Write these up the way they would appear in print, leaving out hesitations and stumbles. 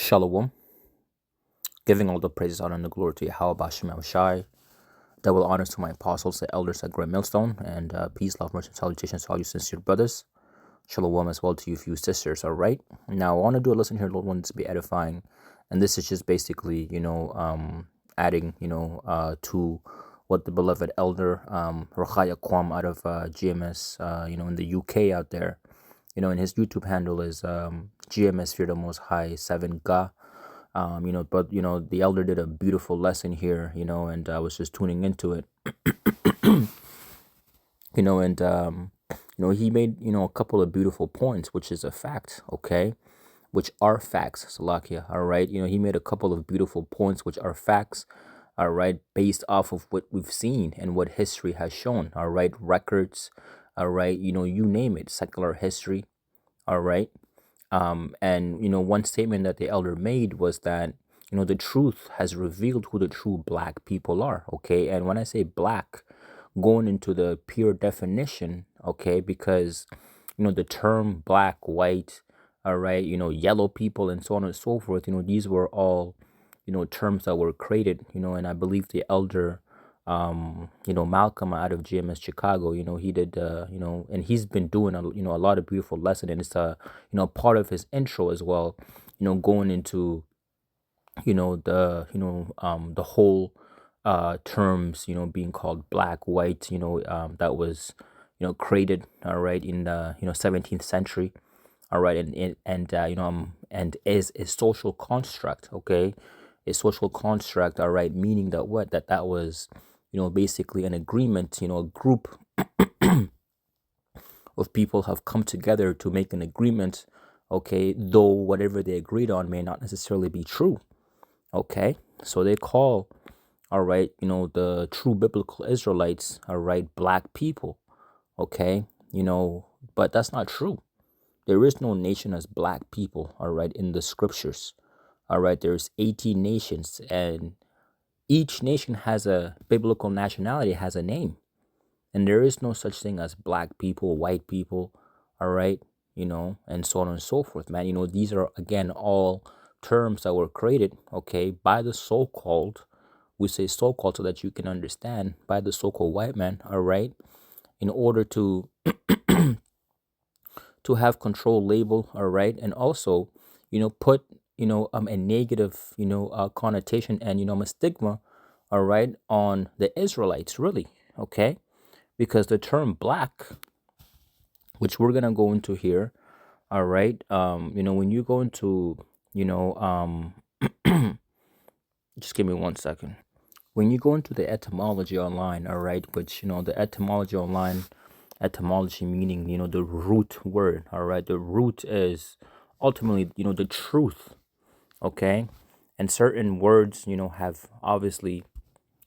Shalom, giving all the praises, honor, and the glory to Yahweh Bashem Shai. Double honors to my apostles, the elders at Great Millstone, and peace, love, mercy, and salutations to all you sincere brothers. Shalom as well to you few sisters, all right? Now, I want to do a lesson here, Lord, wants to be edifying, and this is just basically, adding, to what the beloved elder, Rochaya Kwam out of GMS, in the UK out there, and his YouTube handle is GMS Fear the Most High 7 Ga. But the elder did a beautiful lesson here, and I was just tuning into it, and he made a couple of beautiful points, which is a fact, okay, which are facts, Salakia, all right. He made a couple of beautiful points, which are facts, all right, based off of what we've seen and what history has shown, all right, records, all right, you name it, secular history, all right. And one statement that the elder made was that the truth has revealed who the true black people are, okay. And when I say black, going into the pure definition, okay, because the term black, white, all right, yellow people and so on and so forth, these were all terms that were created, and I believe the elder Malcolm out of GMS Chicago, he did, and he's been doing a lot of beautiful lesson, and it's part of his intro as well, going into, the whole terms, being called black, white, that was, created, all right, in the, 17th century, all right, and is a social construct, okay, a social construct, all right, meaning that that was basically an agreement, a group of people have come together to make an agreement, okay, though whatever they agreed on may not necessarily be true, okay. So they call, all right, the true biblical Israelites, all right, black people, okay, but that's not true. There is no nation as black people, all right, in the scriptures, all right. There's 18 nations, and each nation has a biblical nationality, has a name, and there is no such thing as black people, white people, all right, and so on and so forth, man. These are, again, all terms that were created, okay, by the so-called, we say so-called so that you can understand, by the so-called white man, all right, in order to have control label, all right, and also put a negative connotation and a stigma, all right, on the Israelites, really, okay, because the term black, which we're gonna go into here, all right, when you go into just give me 1 second. When you go into the etymology online, all right, which the etymology online, etymology meaning the root word, all right, the root is ultimately the truth, okay, and certain words have obviously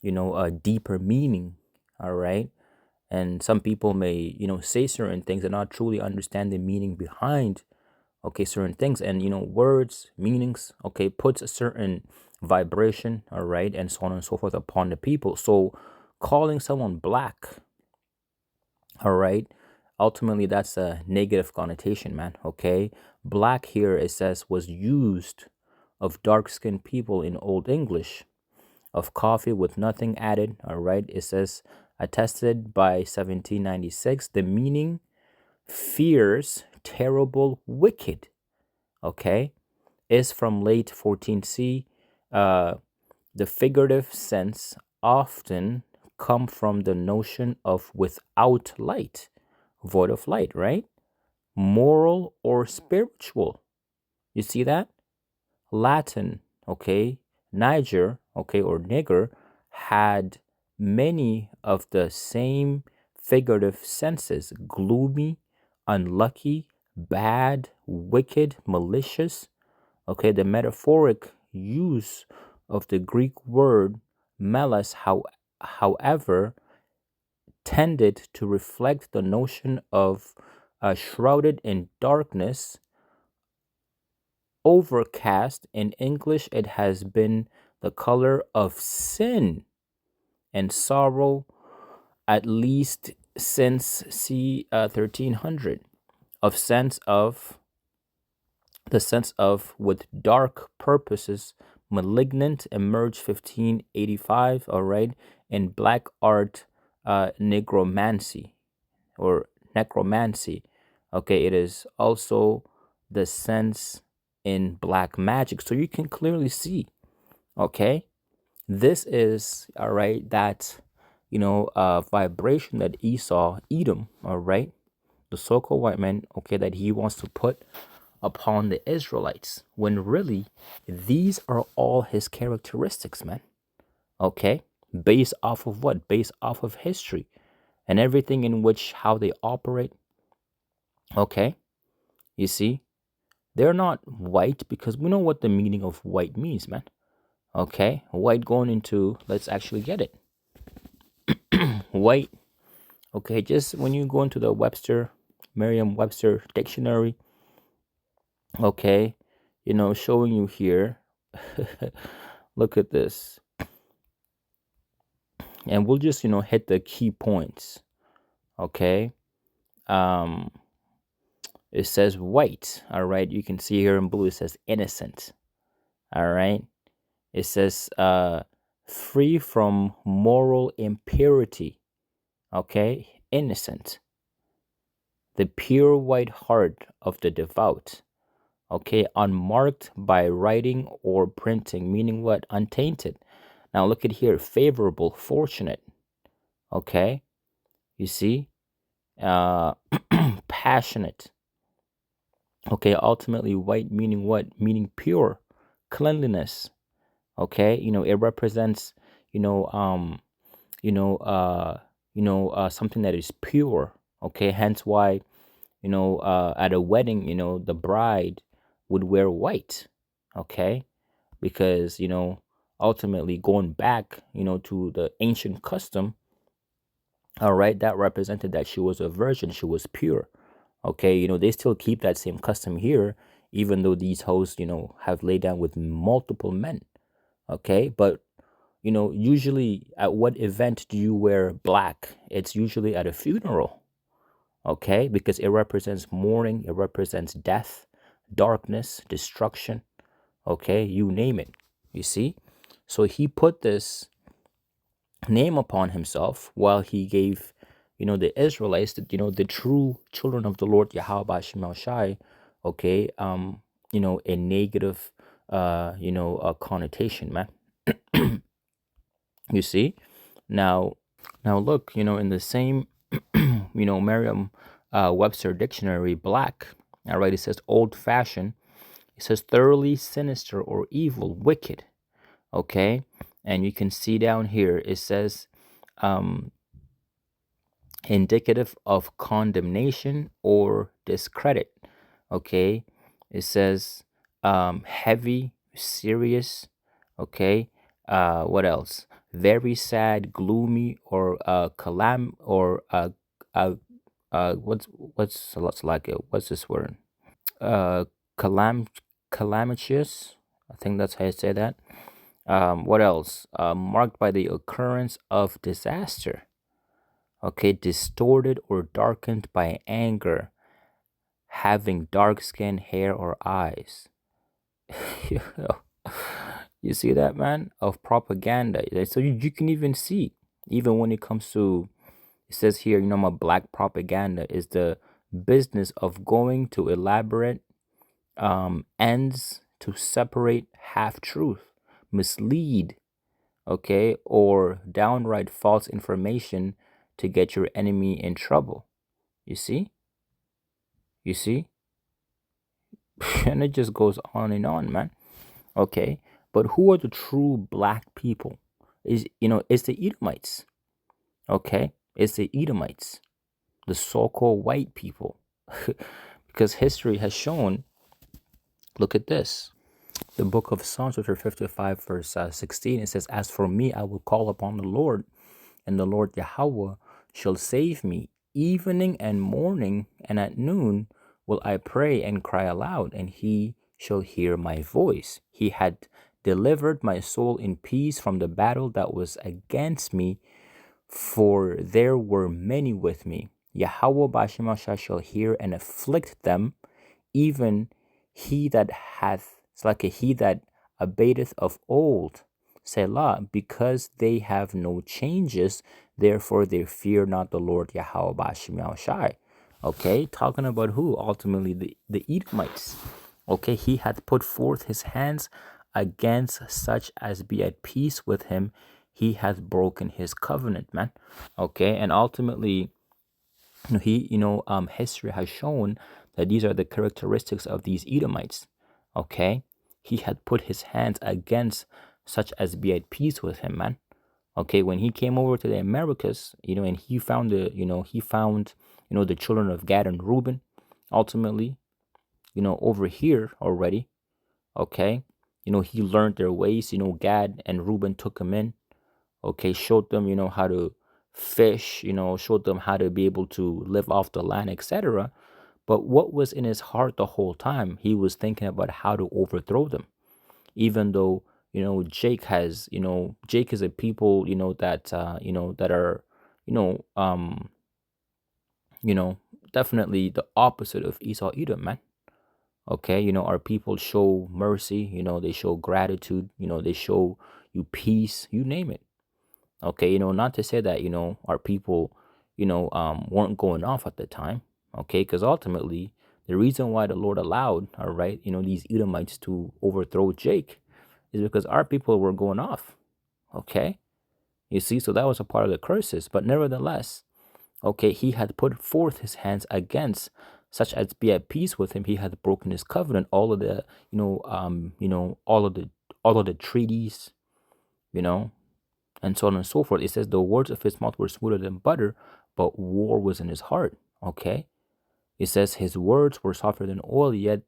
a deeper meaning, all right, and some people may say certain things and not truly understand the meaning behind, okay, certain things, and words, meanings, okay, puts a certain vibration, all right, and so on and so forth upon the people. So calling someone black, all right, ultimately that's a negative connotation, man, okay. Black here, it says, was used of dark-skinned people in Old English, of coffee with nothing added, all right. It says attested by 1796, the meaning fierce, terrible, wicked, okay, is from late 14th. The figurative sense often come from the notion of without light, void of light, right? Moral or spiritual. You see that? Latin, okay, Niger, okay, or nigger, had many of the same figurative senses: gloomy, unlucky, bad, wicked, malicious. Okay, the metaphoric use of the Greek word melas, however, tended to reflect the notion of shrouded in darkness, overcast. In English, it has been the color of sin and sorrow, at least since c. 1300, of sense of The sense of with dark purposes, malignant emerged 1585, all right, in black art, negromancy or necromancy. Okay, it is also the sense in black magic. So you can clearly see, okay, this is all right, that vibration that Esau, Edom, all right, the so-called white man, okay, that he wants to put upon the Israelites, when really these are all his characteristics, man. Okay, based off of what? Based off of history and everything in which how they operate. Okay, you see, they're not white because we know what the meaning of white means, man. Okay, white going into, let's actually get it. White, okay, just when you go into the Merriam-Webster dictionary, okay, showing you here. Look at this. And we'll just, hit the key points. Okay. It says white. All right. You can see here in blue, it says innocent. All right. It says free from moral impurity. Okay. Innocent. The pure white heart of the devout. Okay. Unmarked by writing or printing, meaning what? Untainted. Now look at here. Favorable, fortunate. Okay. You see? Passionate. Okay. Ultimately, white meaning what? Meaning pure, cleanliness. Okay. It represents, something that is pure. Okay. Hence why, at a wedding, the bride would wear white. Okay. Because, ultimately going back, to the ancient custom, all right, that represented that she was a virgin, she was pure. Okay, they still keep that same custom here, even though these hosts, have laid down with multiple men. Okay, but usually at what event do you wear black? It's usually at a funeral. Okay, because it represents mourning, it represents death, darkness, destruction. Okay, you name it. You see? So he put this name upon himself while he gave, the Israelites, the true children of the Lord Yahweh Shemel Shai, okay, a negative, a connotation, man. You see? Now, look, in the same, Merriam Webster dictionary, black, all right, it says old fashioned, it says thoroughly sinister or evil, wicked, okay? And you can see down here, it says, indicative of condemnation or discredit. Okay, it says heavy, serious. Okay, what else? Very sad, gloomy, or what's like it? What's this word? Uh, calam calamitous. I think that's how you say that. What else? Marked by the occurrence of disaster. Okay, distorted or darkened by anger, having dark skin, hair, or eyes. You you see that, man? Of propaganda. So you can even see, even when it comes to, it says here, my black propaganda is the business of going to elaborate ends to separate half truth, mislead, okay, or downright false information to get your enemy in trouble. You see? You see? And it just goes on and on, man. Okay. But who are the true black people? It's the Edomites. Okay. It's the Edomites, the so-called white people. Because history has shown, look at this. The book of Psalms, chapter 55, verse 16, it says, as for me, I will call upon the Lord, and the Lord Yahweh shall save me. Evening and morning and at noon will I pray and cry aloud, and he shall hear my voice. He had delivered my soul in peace from the battle that was against me, for there were many with me. Yahweh Bashemasha shall hear and afflict them, even he that abateth of old, Selah, because they have no changes, therefore they fear not the Lord Yahweh Bashim Yahushai. Okay, talking about who? Ultimately, the Edomites. Okay, he hath put forth his hands against such as be at peace with him. He hath broken his covenant, man. Okay, and ultimately, history has shown that these are the characteristics of these Edomites. Okay, he had put his hands against such as be at peace with him, man. Okay, when he came over to the Americas, and he found the children of Gad and Reuben, ultimately, over here already. Okay, he learned their ways. Gad and Reuben took him in. Okay, showed them, how to fish, showed them how to be able to live off the land, etc. But what was in his heart the whole time? He was thinking about how to overthrow them. Even though, Jake is a people, that are, you know, um, definitely the opposite of Esau Edom, man. Okay, our people show mercy, they show gratitude, they show you peace, you name it. Okay, not to say that, our people, weren't going off at the time. Okay, because ultimately, the reason why the Lord allowed, all right, these Edomites to overthrow Jake is because our people were going off. Okay, you see, so that was a part of the curses. But nevertheless, okay, he had put forth his hands against such as be at peace with him. He had broken his covenant, all of the, all of the treaties, you know, and so on and so forth. It says the words of his mouth were smoother than butter, but war was in his heart. Okay. It says his words were softer than oil, yet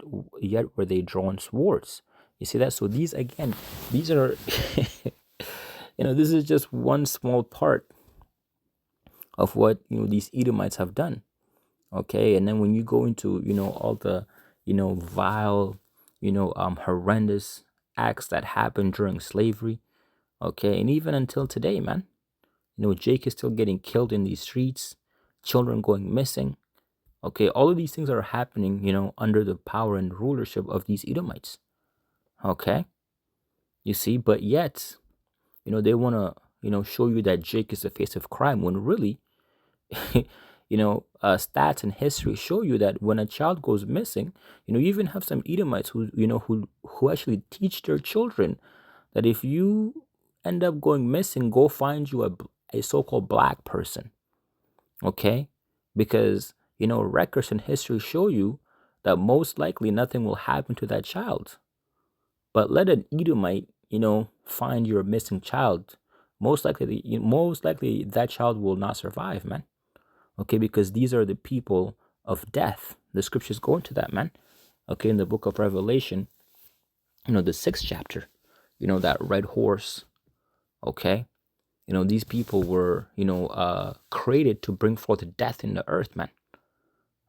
were they drawn swords. You see that? So these are, this is just one small part of what, these Edomites have done. Okay. And then when you go into, all the, vile, horrendous acts that happened during slavery. Okay. And even until today, man, Jake is still getting killed in these streets, children going missing. Okay. All of these things are happening, under the power and rulership of these Edomites. Okay. You see, but yet, they want to, show you that Jake is the face of crime when really, stats and history show you that when a child goes missing, you even have some Edomites who actually teach their children that if you end up going missing, go find you a so-called black person. Okay? Because, records and history show you that most likely nothing will happen to that child. But let an Edomite, find your missing child. Most likely that child will not survive, man. Okay, because these are the people of death. The scriptures go into that, man. Okay, in the book of Revelation, the 6th chapter, that red horse. Okay, these people were, created to bring forth death in the earth, man.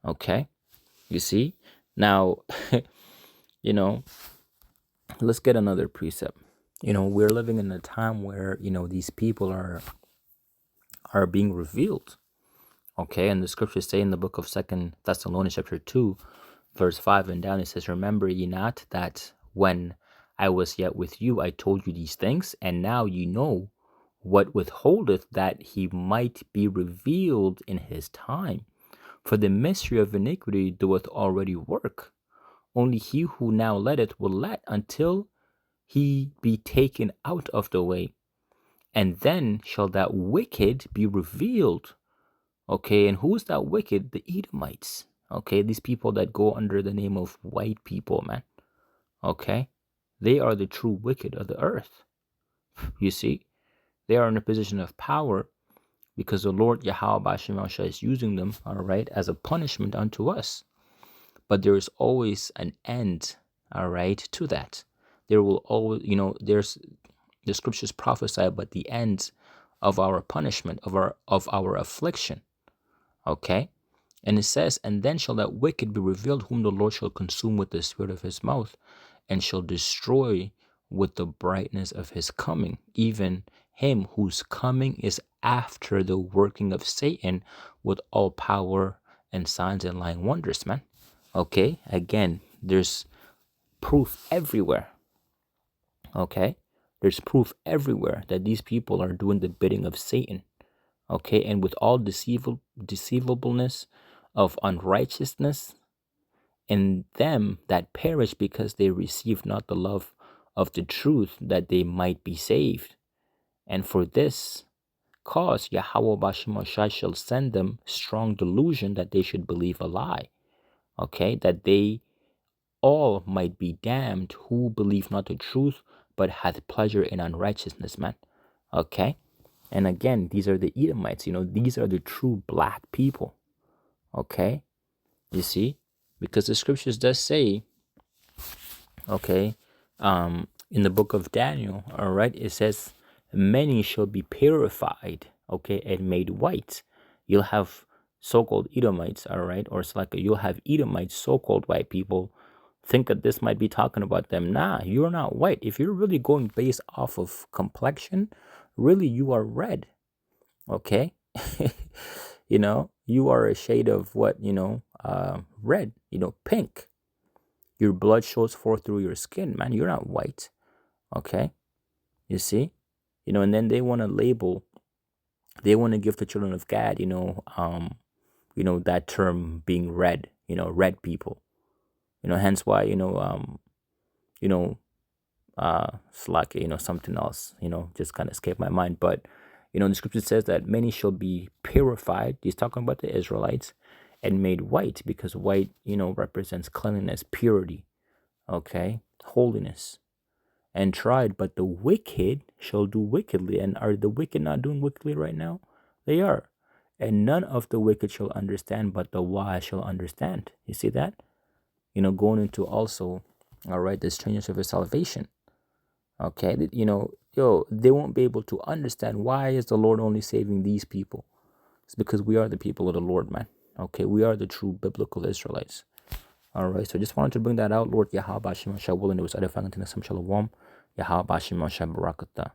Okay, you see? Now, let's get another precept. We're living in a time where, these people are being revealed. Okay, and the scriptures say in the book of 2 Thessalonians chapter 2, verse 5 and down, it says, remember ye not that when I was yet with you, I told you these things, and now ye know what withholdeth that he might be revealed in his time. For the mystery of iniquity doeth already work. Only he who now letteth will let until he be taken out of the way. And then shall that wicked be revealed. Okay, and who is that wicked? The Edomites. Okay, these people that go under the name of white people, man. Okay, they are the true wicked of the earth. You see, they are in a position of power because the Lord Yahweh Bashim is using them, all right, as a punishment unto us. But there is always an end, all right, to that. There will always, there's the scriptures prophesy about the end of our punishment, of our affliction. Okay. And it says, and then shall that wicked be revealed, whom the Lord shall consume with the spirit of his mouth, and shall destroy with the brightness of his coming, even him whose coming is after the working of Satan with all power and signs and lying wonders, man. Okay, again, there's proof everywhere. Okay? There's proof everywhere that these people are doing the bidding of Satan. Okay? And with all deceivableness of unrighteousness in them that perish because they receive not the love of the truth, that they might be saved. And for this cause Yahweh Bashimashai shall send them strong delusion that they should believe a lie. Okay? That they all might be damned who believe not the truth, but hath pleasure in unrighteousness, man. Okay? And again, these are the Edomites. These are the true black people. Okay? You see? Because the scriptures does say, okay, in the book of Daniel, all right, it says, many shall be purified, okay, and made white. You'll have so-called Edomites, all right, or it's like you'll have Edomites, so-called white people, think that this might be talking about them. Nah, you're not white. If you're really going based off of complexion, really you are red, okay? You are a shade of what, red, pink. Your blood shows forth through your skin, man. You're not white, okay? You see? And then they want to give the children of God, that term being red, red people. Hence why, it's like, something else, just kind of escaped my mind. But, the scripture says that many shall be purified. He's talking about the Israelites, and made white, because white, represents cleanliness, purity, okay, holiness, and tried. But the wicked shall do wickedly. And are the wicked not doing wickedly right now? They are. And none of the wicked shall understand, but the wise shall understand. You see that? Going into also, all right, the strangeness of his salvation. Okay, they won't be able to understand why is the Lord only saving these people. It's because we are the people of the Lord, man. Okay, we are the true biblical Israelites. All right, so I just wanted to bring that out. Lord Yahweh Bashim Shah willing, it was edifying unto the Shalom. Yahweh Bashim Shah Barakatah.